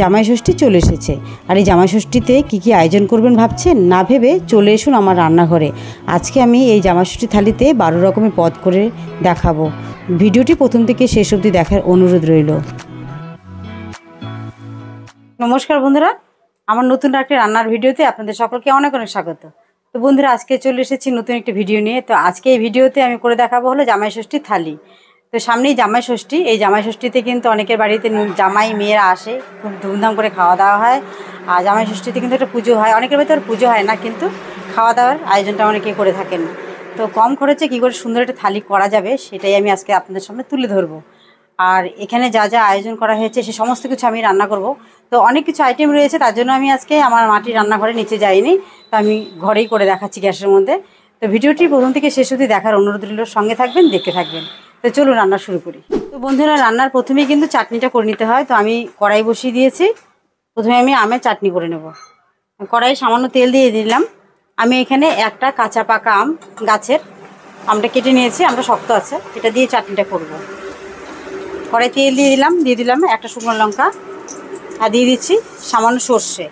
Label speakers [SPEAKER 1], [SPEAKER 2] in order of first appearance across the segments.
[SPEAKER 1] জামাই ষষ্ঠী চলে এসেছে, আর এই জামাই ষষ্ঠীতে কী আয়োজন করবেন ভাবছেন? না ভেবে চলে এসুন আমার রান্নাঘরে। আজকে আমি এই জামাই ষষ্ঠী থালিতে 12 রকমের পদ করে দেখাবো। ভিডিওটি প্রথম থেকে শেষ অবধি দেখার অনুরোধ রইল। নমস্কার বন্ধুরা, আমার নতুন একটা রান্নার ভিডিওতে আপনাদের সকলকে অনেক অনেক স্বাগত। তো বন্ধুরা, আজকে চলে এসেছি নতুন একটি ভিডিও নিয়ে। তো আজকে এই ভিডিওতে আমি করে দেখাবো হলো জামাই ষষ্ঠীর থালি। তো সামনেই জামাই ষষ্ঠী। এই জামাই ষষ্ঠীতে কিন্তু অনেকের বাড়িতে জামাই মেয়েরা আসে, খুব ধুমধাম করে খাওয়া দাওয়া হয়। আর জামাই ষষ্ঠীতে কিন্তু একটা পুজো হয়, অনেকের বাড়িতে আর পুজো হয় না, কিন্তু খাওয়া দাওয়ার আয়োজনটা অনেকেই করে থাকেন। তো কম খরচে কী করে সুন্দর একটা থালি করা যাবে সেটাই আমি আজকে আপনাদের সামনে তুলে ধরবো। আর এখানে যা যা আয়োজন করা হয়েছে সে সমস্ত কিছু আমি রান্না করব। তো অনেক কিছু আইটেম রয়েছে, তার জন্য আমি আজকে আমার মাটির রান্নাঘরে নিচে যাইনি, তো আমি ঘরেই করে দেখাচ্ছি গ্যাসের মধ্যে। তো ভিডিওটি প্রথম থেকে শেষ অবধি দেখার অনুরোধ রইল, সঙ্গে থাকবেন, দেখতে থাকবেন। তো চলুন রান্না শুরু করি। তো বন্ধুরা, রান্নার প্রথমেই কিন্তু চাটনিটা করে নিতে হয়। তো আমি কড়াই বসিয়ে দিয়েছি। প্রথমে আমি আমের চাটনি করে নেব। কড়াই সামান্য তেল দিয়ে দিলাম। আমি এখানে একটা কাঁচা পাকা আম গাছের আমটা কেটে নিয়েছি, আমটা শক্ত আছে, এটা দিয়ে চাটনিটা করব। কড়াই তেল দিয়ে দিলাম একটা শুকনো লঙ্কা, আর দিয়ে দিচ্ছি সামান্য সর্ষে।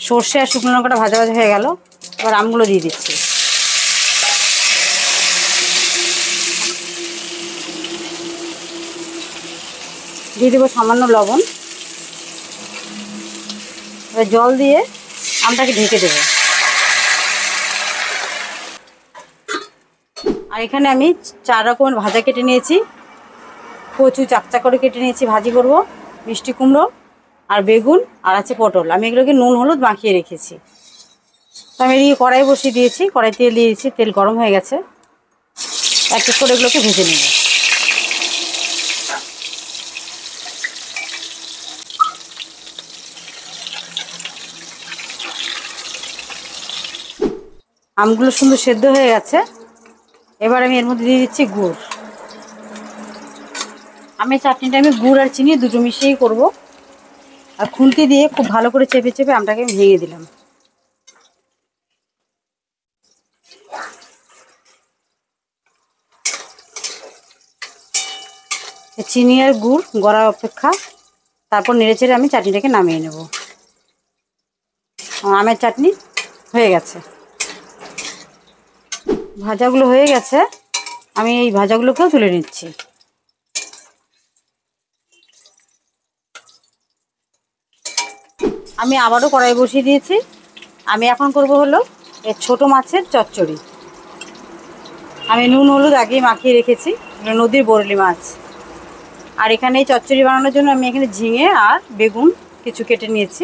[SPEAKER 1] সর্ষে আর শুকনো লঙ্কাটা ভাজা ভাজা হয়ে গেল। এবার আমগুলো দিয়ে দিচ্ছি। দিয়ে দেবো সামান্য লবণ। এবার জল দিয়ে আমটাকে ঢেকে দেবো। আর এখানে আমি 4 রকমের ভাজা কেটে নিয়েছি। কচু চাকচা করে কেটে নিয়েছি, ভাজি করব। মিষ্টি কুমড়ো আর বেগুন আর আছে পটল। আমি এগুলোকে নুন হলুদ মাখিয়ে রেখেছি। তো আমি এদিকে কড়াই বসিয়ে দিয়েছি, কড়াই তেল দিয়েছি, তেল গরম হয়ে গেছে। এক এক করে এগুলোকে ভেজে নেব। আমগুলো সুন্দর সেদ্ধ হয়ে গেছে। এবার আমি এর মধ্যে দিয়ে দিচ্ছি গুড়। আমি চাটনিটা গুড় আর চিনি দুটো মিশিয়েই করব। আর খুন্তি দিয়ে খুব ভালো করে চেপে চেপে আমটাকে ভেঙে দিলাম। চিনি আর গুড় গড়ার অপেক্ষা, তারপর নেড়েচেড়ে আমি চাটনিটাকে নামিয়ে নেব। আমের চাটনি হয়ে গেছে। ভাজাগুলো হয়ে গেছে, আমি এই ভাজাগুলোকেও তুলে নিচ্ছি। আমি আবারও কড়াই বসিয়ে দিয়েছি। আমি এখন করব হলো এই ছোটো মাছের চচ্চড়ি। আমি নুন হলুদ আগেই মাখিয়ে রেখেছি, নদীর বরলি মাছ। আর এখানে এই চচ্চড়ি বানানোর জন্য আমি এখানে ঝিঙে আর বেগুন কিছু কেটে নিয়েছি।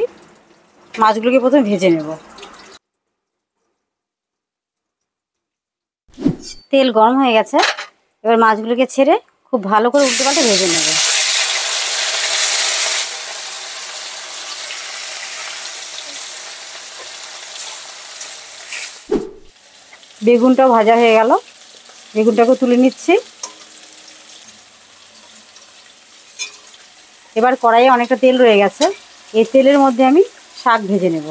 [SPEAKER 1] মাছগুলোকে প্রথমে ভেজে নেব। তেল গরম হয়ে গেছে। এবার মাছগুলোকে ছেড়ে খুব ভালো করে উল্টে পাল্টে ভেজে নেব। বেগুনটাও ভাজা হয়ে গেল, বেগুনটাকে তুলে নিচ্ছি। এবার কড়াইয়ে অনেকটা তেল রয়ে গেছে, এই তেলের মধ্যে আমি শাক ভেজে নেব।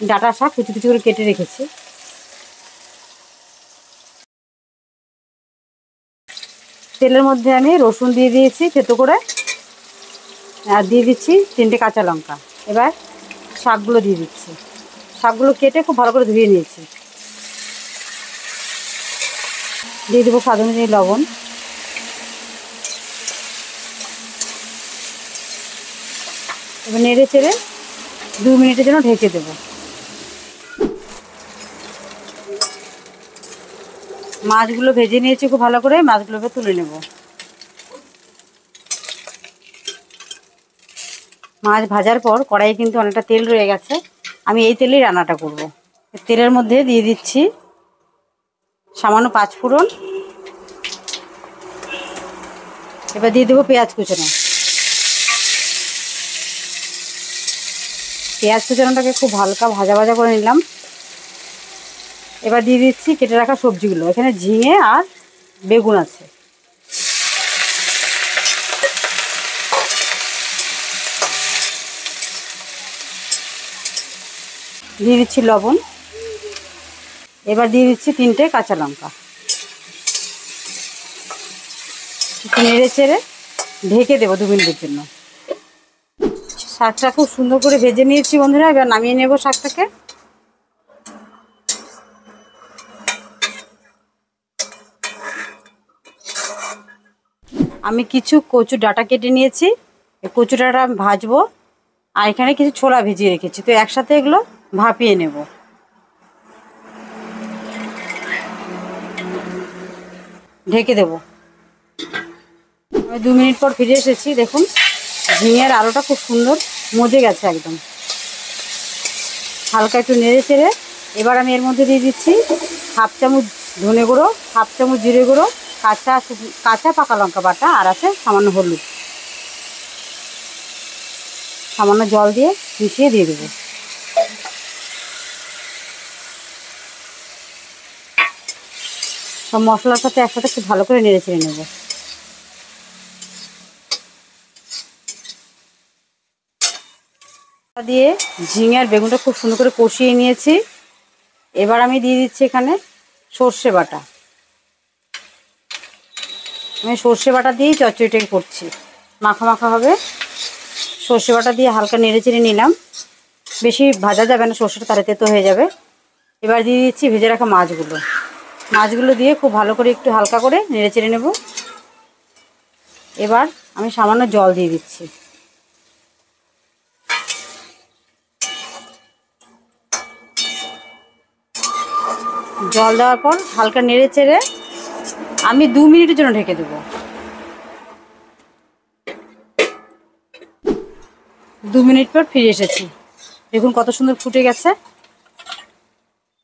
[SPEAKER 1] ডাঁটা শাক কুচি কুচি করে কেটে রেখেছি। তেলের মধ্যে আমি রসুন দিয়ে দিয়েছি থেতো করে, আর দিয়ে দিচ্ছি 3টে কাঁচা লঙ্কা। এবার শাকগুলো দিয়ে দিচ্ছি। শাকগুলো কেটে খুব ভালো করে ধুয়ে নিয়েছি। দিয়ে দেবো স্বাদ অনুযায়ী লবণ। এবার নেড়ে চেড়ে 2 মিনিটের জন্য ঢেকে দেবো। মাছগুলো ভেজে নিয়েছি খুব ভালো করে, মাছগুলোকে তুলে নেব। মাছ ভাজার পর কড়াইয়ে কিন্তু অনেকটা তেল রয়ে গেছে, আমি এই তেলেই রান্নাটা করব। তেলের মধ্যে দিয়ে দিচ্ছি সামান্য 5 ফোড়ন। এবার দিয়ে দেবো পেঁয়াজ কুচানো। পেঁয়াজ কুচানোটাকে খুব হালকা ভাজা ভাজা করে নিলাম। এবার দিয়ে দিচ্ছি কেটে রাখা সবজিগুলো। এখানে ঝিঙে আর বেগুন আছে। দিয়ে দিচ্ছি লবণ। এবার দিয়ে দিচ্ছি 3টে কাঁচা লঙ্কা। একটু নেড়ে চেড়ে ঢেকে দেবো 2 মিনিটের জন্য। শাকটা খুব সুন্দর করে ভেজে নিয়েছি বন্ধুরা, এবার নামিয়ে নেব শাকটাকে। আমি কিছু কচু ডাঁটা কেটে নিয়েছি, এই কচু ডাঁটা আমি ভাজবো। আর এখানে কিছু ছোলা ভিজিয়ে রেখেছি, তো একসাথে এগুলো ভাপিয়ে নেব। ঢেকে দেব। আমি 2 মিনিট পর ফিরে এসেছি, দেখুন ঝিঙের আলুটা খুব সুন্দর মজে গেছে একদম। হালকা একটু নেড়ে চেড়ে এবার আমি এর মধ্যে দিয়ে দিচ্ছি 1/2 চামচ ধনে গুঁড়ো, 1/2 চামচ জিরে গুঁড়ো, কাঁচা পাকা লঙ্কা বাটা, আর আছে সামান্য হলুদ। সামান্য জল দিয়ে মিশিয়ে দিয়ে দেবো। সব মশলার সাথে একসাথে খুব ভালো করে নেড়ে চেড়ে নেব। দিয়ে ঝিঙে আর বেগুনটা খুব সুন্দর করে কষিয়ে নিয়েছি। এবার আমি দিয়ে দিচ্ছি এখানে সর্ষে বাটা। আমি সর্ষে বাটা দিয়েই চচ্চড়িটাকে করছি, মাখা মাখা হবে। সর্ষে বাটা দিয়ে হালকা নেড়ে চেড়ে নিলাম, বেশি ভাজা যাবে না, সর্ষেটা তাড়াতাড়ি তেতো হয়ে যাবে। এবার দিয়ে দিচ্ছি ভেজে রাখা মাছগুলো দিয়ে খুব ভালো করে একটু হালকা করে নেড়ে চেড়ে নেব। এবার আমি সামান্য জল দিয়ে দিচ্ছি। জল দেওয়ার পর হালকা নেড়ে চেড়ে আমি 2 মিনিটের জন্য ঢেকে দেবো। 2 মিনিট পর ফিরে এসেছি, দেখুন কত সুন্দর ফুটে গেছে।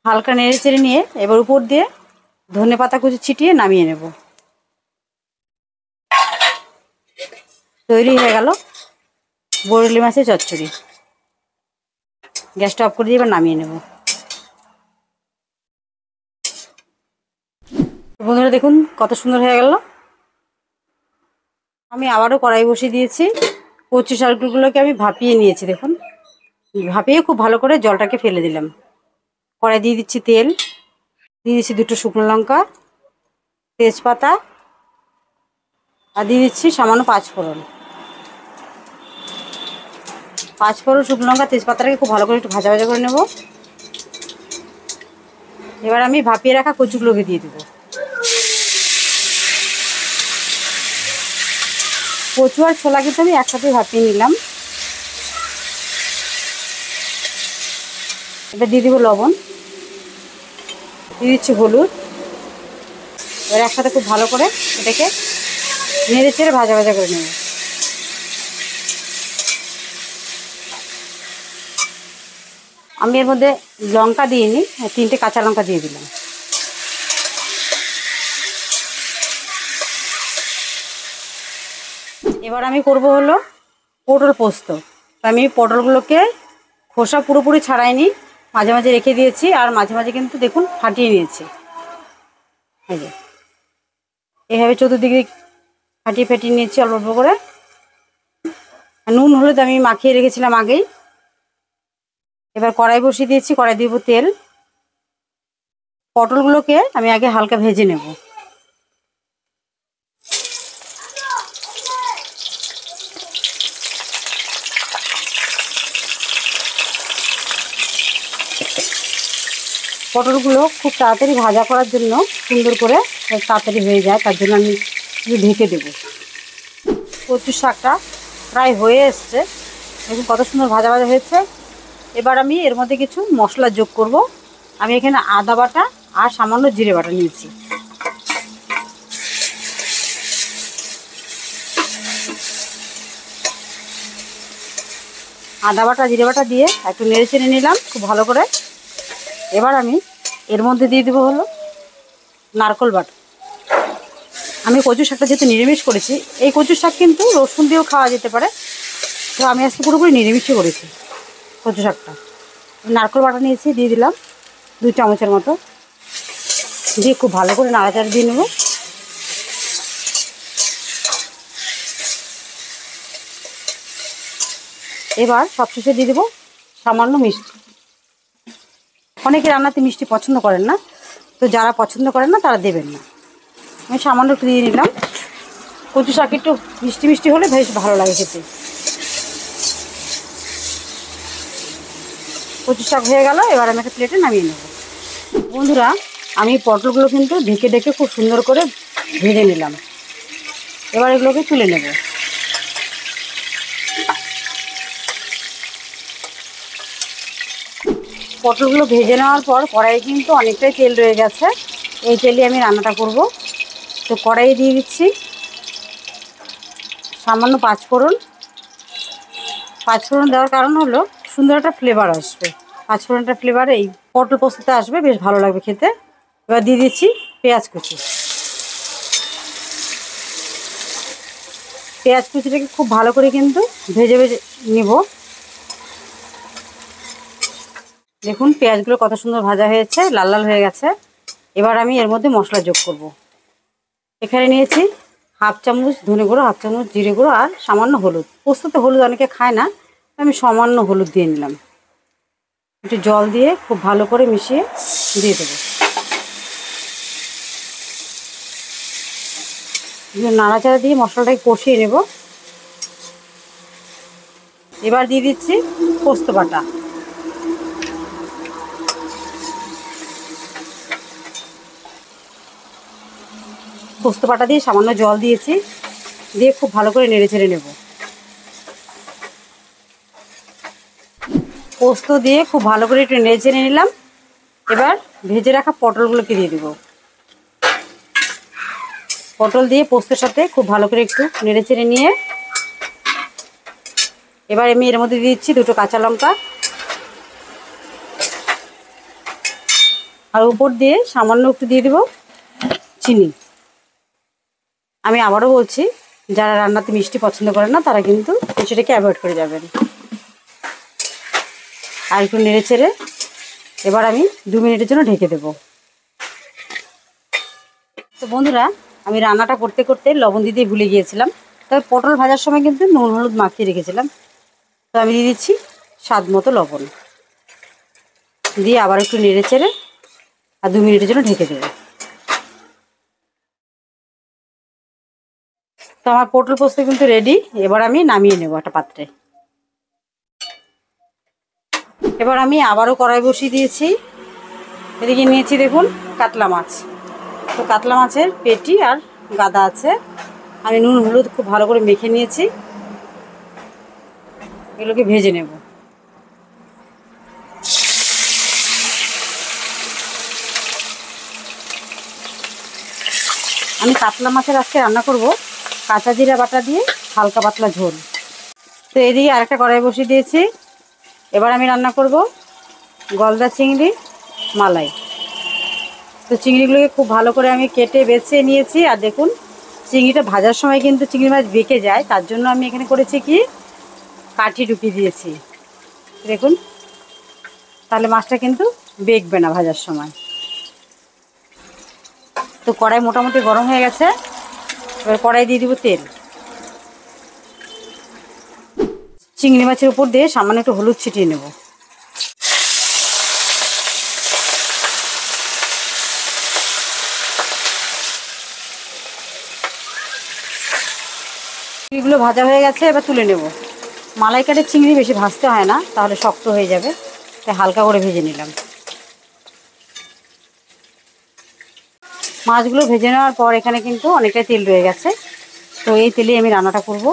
[SPEAKER 1] হালকা নেড়ে চেড়ে নিয়ে এবার উপর দিয়ে ধনেপাতা কুচি ছিটিয়ে নামিয়ে নেব। তৈরি হয়ে গেল বরলি মাছের চচ্চড়ি। গ্যাসটা অফ করে দিয়ে এবার নামিয়ে নেব। বন্ধুরা দেখুন কত সুন্দর হয়ে গেল। আমি আবারও কড়াই বসিয়ে দিয়েছি, কচু শাকগুলোকে আমি ভাপিয়ে নিয়েছি। দেখুন ভাপিয়ে খুব ভালো করে জলটাকে ফেলে দিলাম। কড়াই দিয়ে দিচ্ছি তেল, দিয়ে দিচ্ছি 2টো শুকনো লঙ্কা, তেজপাতা, আর দিয়ে দিচ্ছি সামান্য 5 ফোড়ন। 5 ফোড়ন, শুকনো লঙ্কা, তেজপাতাটাকে খুব ভালো করে একটু ভাজা ভাজা করে নেব। এবার আমি ভাপিয়ে রাখা কচুগুলোকে দিয়ে দেবো। কচু আর ছোলা কিন্তু আমি একসাথে ভাপিয়ে নিলাম। এবার দিয়ে দেবো লবণ, দিয়ে দিচ্ছি হলুদ। এবার একসাথে খুব ভালো করে এটাকে নেড়ে চেড়ে ভাজা ভাজা করে নেব। আমি এর মধ্যে লঙ্কা দিইনি, 3টে কাঁচা লঙ্কা দিয়ে দিলাম। এবার আমি করব হলো পটল পোস্ত। আমি পটলগুলোকে খোসা পুরোপুরি ছাড়াইনি, মাঝে মাঝে রেখে দিয়েছি, আর মাঝে মাঝে কিন্তু দেখুন ফাটিয়ে নিয়েছি। এই যে এইভাবে চতুর্দিকে ফাটিয়ে নিয়েছি অল্প অল্প করে। নুন হলুদ আমি মাখিয়ে রেখেছিলাম আগেই। এবার কড়াই বসিয়ে দিয়েছি, কড়াই দিব তেল। পটলগুলোকে আমি আগে হালকা ভেজে নেব। পটলগুলো খুব তাড়াতাড়ি ভাজা করার জন্য, সুন্দর করে তাড়াতাড়ি হয়ে যায়, তার জন্য আমি একটু ঢেকে দেবো। কচু শাকটা প্রায় হয়ে এসছে, দেখুন কত সুন্দর ভাজা ভাজা হয়েছে। এবার আমি এর মধ্যে কিছু মশলা যোগ করব। আমি এখানে আদা বাটা আর সামান্য জিরে বাটা নিয়েছি। আদা বাটা জিরে বাটা দিয়ে একটু নেড়ে চেড়ে নিলাম খুব ভালো করে। এবার আমি এর মধ্যে দিয়ে দেবো হলো নারকেল বাটা। আমি কচু শাকটা যেহেতু নিরামিষ করেছি, এই কচু শাক কিন্তু রসুন দিয়েও খাওয়া যেতে পারে, তো আমি আজকে পুরোপুরি নিরামিষই করেছি কচু শাকটা। নারকেল বাটা নিয়েছি, দিয়ে দিলাম 2 চামচের মতো, দিয়ে খুব ভালো করে নাড়াচাড়া দিয়ে নেব। এবার সবশেষে দিয়ে দেবো সামান্য মিষ্টি। অনেকে রান্নাতে মিষ্টি পছন্দ করেন না, তো যারা পছন্দ করেন না তারা দেবেন না। আমি সামান্য একটু দিয়ে নিলাম। কচু শাক একটু মিষ্টি মিষ্টি হলে বেশ ভালো লাগে খেতে। কচু শাক হয়ে গেল, এবার আমি একটা প্লেটে নামিয়ে নেব। বন্ধুরা, আমি পটলগুলো কিন্তু ঢেকে ঢেকে খুব সুন্দর করে ভেজে নিলাম। এবার এগুলোকে তুলে নেব। পটলগুলো ভেজে নেওয়ার পর কড়াইয়ে কিন্তু অনেকটাই তেল রয়ে গেছে। এই তেলে আমি রান্নাটা করব। তো কড়াইয়ে দিয়ে দিচ্ছি সামান্য পাঁচফোড়ন। পাঁচফোড়ন দেওয়ার কারণ হলো সুন্দর একটা ফ্লেভার আসবে। পাঁচফোড়নটা ফ্লেভার এই পটল পোস্ততে আসবে, বেশ ভালো লাগবে খেতে। এবার দিয়ে দিচ্ছি পেঁয়াজ কুচি। পেঁয়াজ কুচিটাকে খুব ভালো করে কিন্তু ভেজে ভেজে নিব। দেখুন পেঁয়াজগুলো কত সুন্দর ভাজা হয়েছে, লাল লাল হয়ে গেছে। এবার আমি এর মধ্যে মশলা যোগ করব। এখানে নিয়েছি হাফ চামচ ধনে গুঁড়ো, হাফ চামচ জিরে গুঁড়ো আর সামান্য হলুদ। পোস্ততে হলুদ অনেকে খায় না, আমি সামান্য হলুদ দিয়ে নিলাম। একটু জল দিয়ে খুব ভালো করে মিশিয়ে দিয়ে দেবো। নাড়াচাড়া দিয়ে মশলাটাকে কষিয়ে নেব। এবার দিয়ে দিচ্ছি পোস্ত বাটা। পোস্ত বাটা দিয়ে সামান্য জল দিয়েছি, দিয়ে খুব ভালো করে নেড়ে ছেড়ে নেব। পোস্ত দিয়ে খুব ভালো করে একটু নেড়ে ছেড়ে নিলাম। এবার ভেজে রাখা পটলগুলোকে দিয়ে দেব। পটল দিয়ে পোস্তের সাথে খুব ভালো করে একটু নেড়ে ছেড়ে নিয়ে এবার আমি এর মধ্যে দিয়ে দিচ্ছি দুটো কাঁচা লঙ্কা, আর উপর দিয়ে সামান্য একটু দিয়ে দেব চিনি। আমি আবারও বলছি, যারা রান্নাতে মিষ্টি পছন্দ করেন না তারা কিন্তু মিষ্টিটাকে অ্যাভয়েড করে যাবেন। আর একটু নেড়ে চেড়ে এবার আমি 2 মিনিটের জন্য ঢেকে দেব। তো বন্ধুরা, আমি রান্নাটা করতে করতে লবণ দিতে ভুলে গিয়েছিলাম। তবে পটল ভাজার সময় কিন্তু নুন হলুদ মাখিয়ে রেখেছিলাম। তো আমি দিয়ে দিচ্ছি স্বাদ মতো লবণ, দিয়ে আবার একটু নেড়ে চেড়ে আর 2 মিনিটের জন্য ঢেকে দেবো। তো আমার পটল পোস্ত কিন্তু রেডি। এবার আমি নামিয়ে নেব একটা পাত্রে। এবার আমি আবারও কড়াই বসিয়ে দিয়েছি। এদিকে নিয়েছি দেখুন কাতলা মাছ। তো কাতলা মাছের পেটি আর গাদা আছে। আমি নুন হলুদ খুব ভালো করে মেখে নিয়েছি। এগুলোকে ভেজে নেব। আমি কাতলা মাছের আজকে রান্না করব কাঁচা জিরা বাটা দিয়ে হালকা পাতলা ঝোল। তো এদিকে আরেকটা কড়াই বসিয়ে দিয়েছি। এবার আমি রান্না করব গলদা চিংড়ি মালাই। তো চিংড়িগুলোকে খুব ভালো করে আমি কেটে বেছে নিয়েছি। আর দেখুন চিংড়িটা ভাজার সময় কিন্তু চিংড়ি মাছ বেঁকে যায়, তার জন্য আমি এখানে করেছি কি কাঠি ঢুকিয়ে দিয়েছি। দেখুন, তাহলে মাছটা কিন্তু বেঁকবে না ভাজার সময়। তো কড়াই মোটামুটি গরম হয়ে গেছে। এবার কড়াই দিয়ে দিব তেল। চিংড়ি মাছের উপর দিয়ে সামান্য একটু হলুদ ছিটিয়ে নেব। চিংড়িগুলো ভাজা হয়ে গেছে, এবার তুলে নেব। মালাইকারের চিংড়ি বেশি ভাজতে হয় না, তাহলে শক্ত হয়ে যাবে, তাই হালকা করে ভেজে নিলাম। মাছগুলো ভেজে নেওয়ার পর এখানে কিন্তু অনেকটাই তেল রয়ে গেছে। তো এই তেলেই আমি রান্নাটা করব।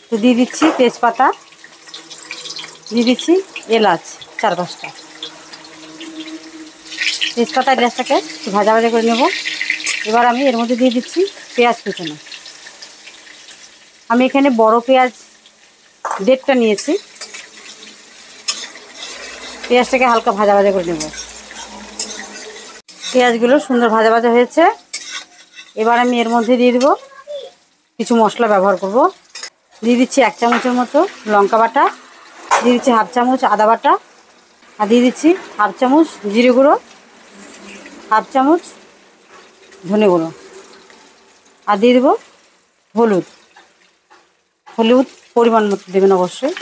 [SPEAKER 1] তো দিয়ে দিচ্ছি তেজপাতা, দিয়ে দিচ্ছি এলাচ 4-5টা। তেজপাতা এলাচটাকে একটু ভাজা ভাজা করে নেব। এবার আমি এর মধ্যে দিয়ে দিচ্ছি পেঁয়াজ কুচানো। আমি এখানে বড় পেঁয়াজ 1.5টা নিয়েছি। পেঁয়াজটাকে হালকা ভাজা ভাজা করে নেব। পেঁয়াজগুলো সুন্দর ভাজা ভাজা হয়েছে। এবার আমি এর মধ্যে দিয়ে দেবো কিছু মশলা ব্যবহার করব। দিয়ে দিচ্ছি 1 চামচের মতো লঙ্কা বাটা, দিয়ে দিচ্ছি হাফ চামচ আদা বাটা, আর দিয়ে দিচ্ছি হাফ চামচ জিরে গুঁড়ো, হাফ চামচ ধনে গুঁড়ো, আর দিয়ে দেবো হলুদ। হলুদ পরিমাণ মতো দেবেন অবশ্যই।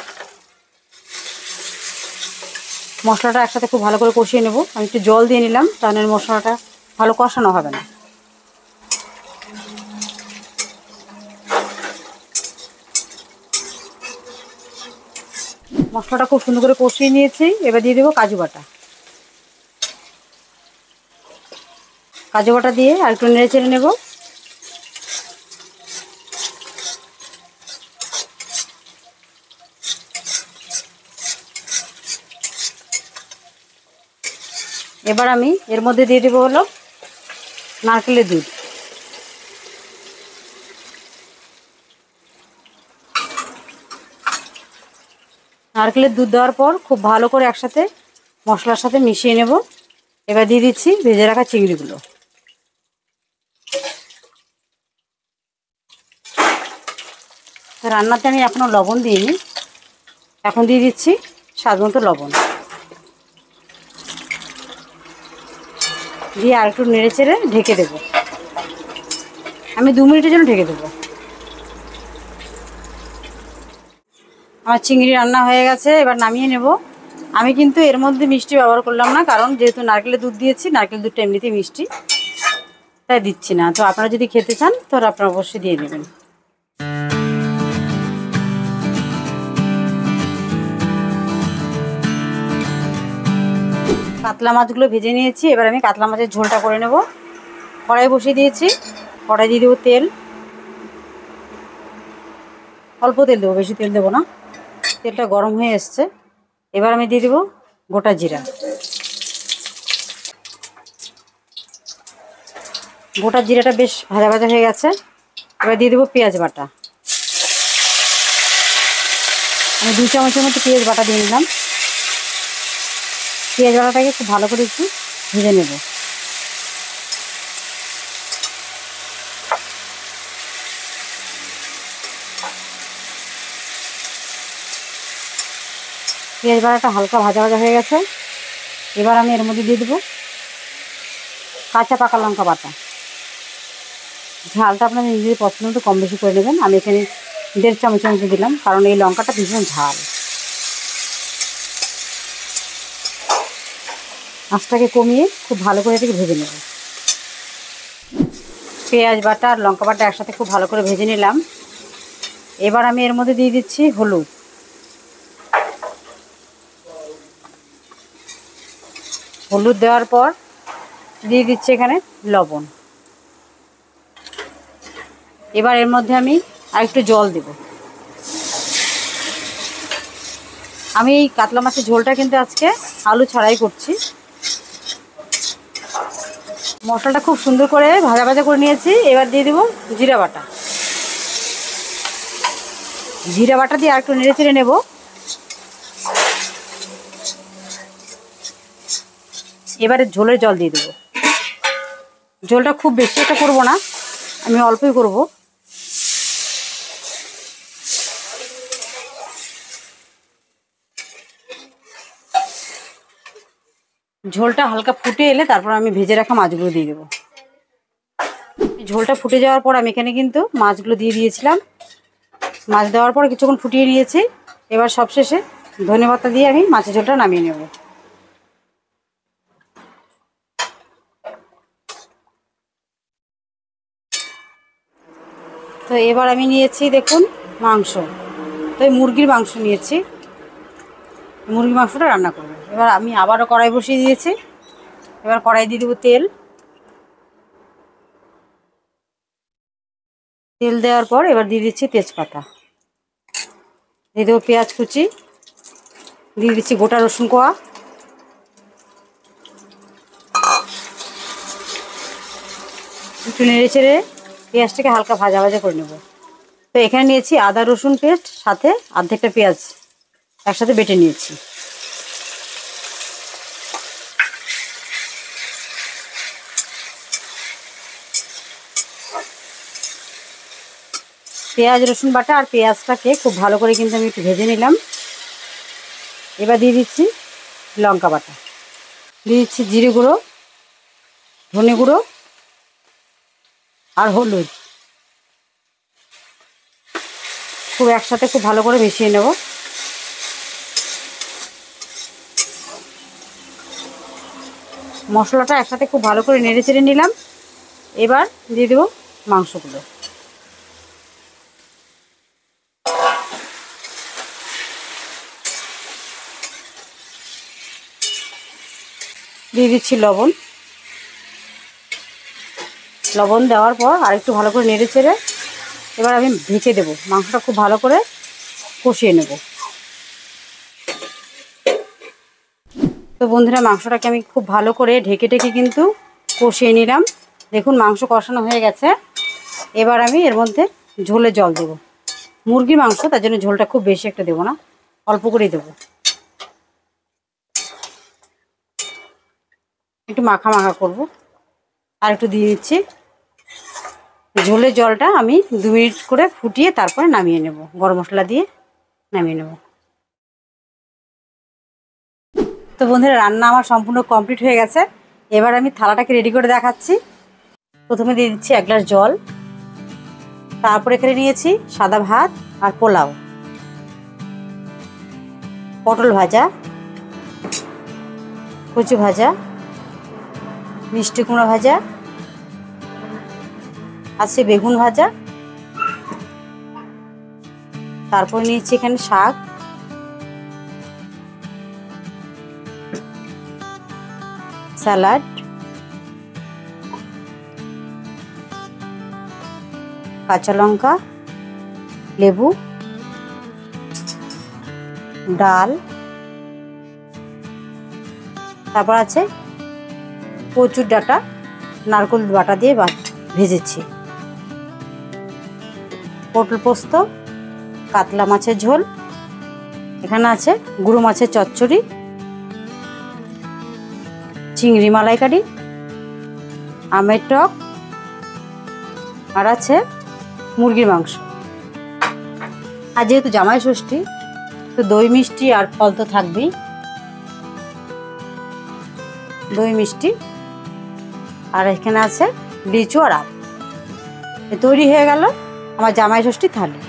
[SPEAKER 1] মশলাটা একসাথে খুব ভালো করে কষিয়ে নেব। আমি একটু জল দিয়ে নিলাম, তাহলে মশলাটা ভালো কষানো হবে না। মশলাটা খুব সুন্দর করে কষিয়ে নিয়েছি। এবার দিয়ে দেবো কাজু বাটা। কাজু বাটা দিয়ে আর একটু নেড়ে চেড়ে নেব। এবার আমি এর মধ্যে দিয়ে দেবো হলো নারকেলের দুধ। নারকেলের দুধ দেওয়ার পর খুব ভালো করে একসাথে মশলার সাথে মিশিয়ে নেব। এবার দিয়ে দিচ্ছি ভেজে রাখা চিংড়িগুলো। রান্নাতে আমি এখনও লবণ দিইনি, এখন দিয়ে দিচ্ছি স্বাদ মতো লবণ। দিয়ে আর একটু নেড়ে চেড়ে ঢেকে দেবো। আমি 2 মিনিটের জন্য ঢেকে দেবো। আমার চিংড়ি রান্না হয়ে গেছে, এবার নামিয়ে নেব। আমি কিন্তু এর মধ্যে মিষ্টি ব্যবহার করলাম না, কারণ যেহেতু নারকেলের দুধ দিয়েছি, নারকেলের দুধটা এমনিতেই মিষ্টি, তাই দিচ্ছি না। তো আপনারা যদি খেতে চান তাহলে আপনারা অবশ্যই দিয়ে দেবেন। কাতলা মাছগুলো ভেজে নিয়েছি। এবার আমি কাতলা মাছের ঝোলটা করে নেব। কড়াই বসিয়ে দিয়েছি। কড়াই দিয়ে দেবো তেল। অল্প তেল দেবো, বেশি তেল দেবো না। তেলটা গরম হয়ে এসছে। এবার আমি দিয়ে দেবো গোটা জিরা। গোটা জিরাটা বেশ ভাজা ভাজা হয়ে গেছে। এবার দিয়ে দেবো পেঁয়াজ বাটা। আমি 2 চামচের মতো পেঁয়াজ বাটা দিয়ে নিলাম। পেঁয়াজ বাটাটাকে খুব ভালো করে একটু ভেজে নেব। পেঁয়াজ বাটাটা হালকা ভাজা ভাজা হয়ে গেছে। এবার আমি এর মধ্যে দিয়ে দেবো কাঁচা পাকা লঙ্কা বাটা। ঝালটা আপনাদের নিজেদের পছন্দ মতো কম বেশি করে নেবেন। আমি এখানে 1.5 চামচের মতো দিলাম, কারণ এই লঙ্কাটা ভীষণ ঝাল। আঁচটাকে কমিয়ে খুব ভালো করে এটাকে ভেজে নেব। পেঁয়াজ বাটা আর লঙ্কা বাটা একসাথে খুব ভালো করে ভেজে নিলাম। এবার আমি এর মধ্যে দিয়ে দিচ্ছি হলুদ। হলুদ দেওয়ার পর দিয়ে দিচ্ছি এখানে লবণ। এবার এর মধ্যে আমি আরেকটু জল দেব। আমি এই কাতলা মাছের ঝোলটা কিন্তু আজকে আলু ছাড়াই করছি। মশলাটা খুব সুন্দর করে ভাজা ভাজা করে নিয়েছি। এবার দিয়ে দেবো জিরা বাটা। জিরা বাটা দিয়ে আর একটু নেড়ে চেড়ে নেব। এবারে ঝোলের জল দিয়ে দেবো। ঝোলটা খুব বেশি একটা করবো না, আমি অল্পই করব। ঝোলটা হালকা ফুটে এলে তারপর আমি ভেজে রাখা মাছগুলো দিয়ে দেবো। ঝোলটা ফুটে যাওয়ার পর আমি এখানে কিন্তু মাছগুলো দিয়ে দিয়েছিলাম। মাছ দেওয়ার পর কিছুক্ষণ ফুটিয়ে নিয়েছি। এবার সবশেষে ধনেপাতা দিয়ে আমি মাছের ঝোলটা নামিয়ে নেব। তো এবার আমি নিয়েছি দেখুন মাংস। তো এই মুরগির মাংস নিয়েছি। মুরগির মাংসটা রান্না করব। এবার আমি আবারও কড়াই বসিয়ে দিয়েছি। এবার কড়াই দিয়ে দেবো তেল। তেল দেওয়ার পর এবার দিয়ে দিচ্ছি তেজপাতা। দিয়ে দেবো পেঁয়াজ কুচি। দিয়ে দিচ্ছি গোটা রসুন কোয়া। একটু নেড়ে চেড়ে পেঁয়াজটাকে হালকা ভাজা ভাজা করে নেব। তো এখানে নিয়েছি আদা রসুন পেস্ট, সাথে অর্ধেকটা পেঁয়াজ একসাথে বেটে নিয়েছি। পেঁয়াজ রসুন বাটা আর পেঁয়াজটাকে খুব ভালো করে কিন্তু আমি একটু ভেজে নিলাম। এবার দিয়ে দিচ্ছি লঙ্কা বাটা। দিয়ে দিচ্ছি জিরে গুঁড়ো, ধনে গুঁড়ো আর হলুদ। খুব একসাথে খুব ভালো করে মিশিয়ে নেব। মশলাটা একসাথে খুব ভালো করে নেড়ে চেড়ে নিলাম। এবার দিয়ে দেবো মাংসগুলো। দিয়ে দিচ্ছি লবণ। লবণ দেওয়ার পর আরেকটু ভালো করে নেড়ে চেড়ে এবার আমি ঢেকে দেবো। মাংসটা খুব ভালো করে কষিয়ে নেব। তো বন্ধুরা, মাংসটাকে আমি খুব ভালো করে ঢেকে কিন্তু কষিয়ে নিলাম। দেখুন মাংস কষানো হয়ে গেছে। এবার আমি এর মধ্যে ঝোলে জল দেব। মুরগির মাংস, তার জন্য ঝোলটা খুব বেশি একটা দেবো না, অল্প করেই দেবো। একটু মাখা মাখা করব। আর একটু দিয়ে দিচ্ছি। ঝোলের জলটা আমি 2 মিনিট করে ফুটিয়ে তারপরে নামিয়ে নেব। গরম মশলা দিয়ে নামিয়ে নেব। তো বন্ধুরা, রান্না আমার সম্পূর্ণ কমপ্লিট হয়ে গেছে। এবার আমি থালাটাকে রেডি করে দেখাচ্ছি। প্রথমে দিয়ে দিচ্ছি 1 গ্লাস জল। তারপর এখানে নিয়েছি সাদা ভাত আর পোলাও, পটল ভাজা, কচু ভাজা, মিষ্টি কুমড়া ভাজা, আছে বেগুন ভাজা। তারপর নিয়েছি এখানে শাক, স্যালাড, কাঁচা লঙ্কা, লেবু, ডাল। তারপর আছে কচুর ডাঁটা, নারকেল বাটা দিয়ে ভেজেছি, পটল পোস্ত, কাতলা মাছের ঝোল, এখানে আছে গুঁড়ো মাছের চচ্চড়ি, চিংড়ি মালাইকারি, আমের টক, আর আছে মুরগির মাংস। আর যেহেতু জামাই ষষ্ঠী, তো দই মিষ্টি আর ফল তো থাকবেই। দই মিষ্টি, আর এখানে আছে লিচু আর আম। তৈরি হয়ে গেল আমার জামাই ষষ্ঠী থালি।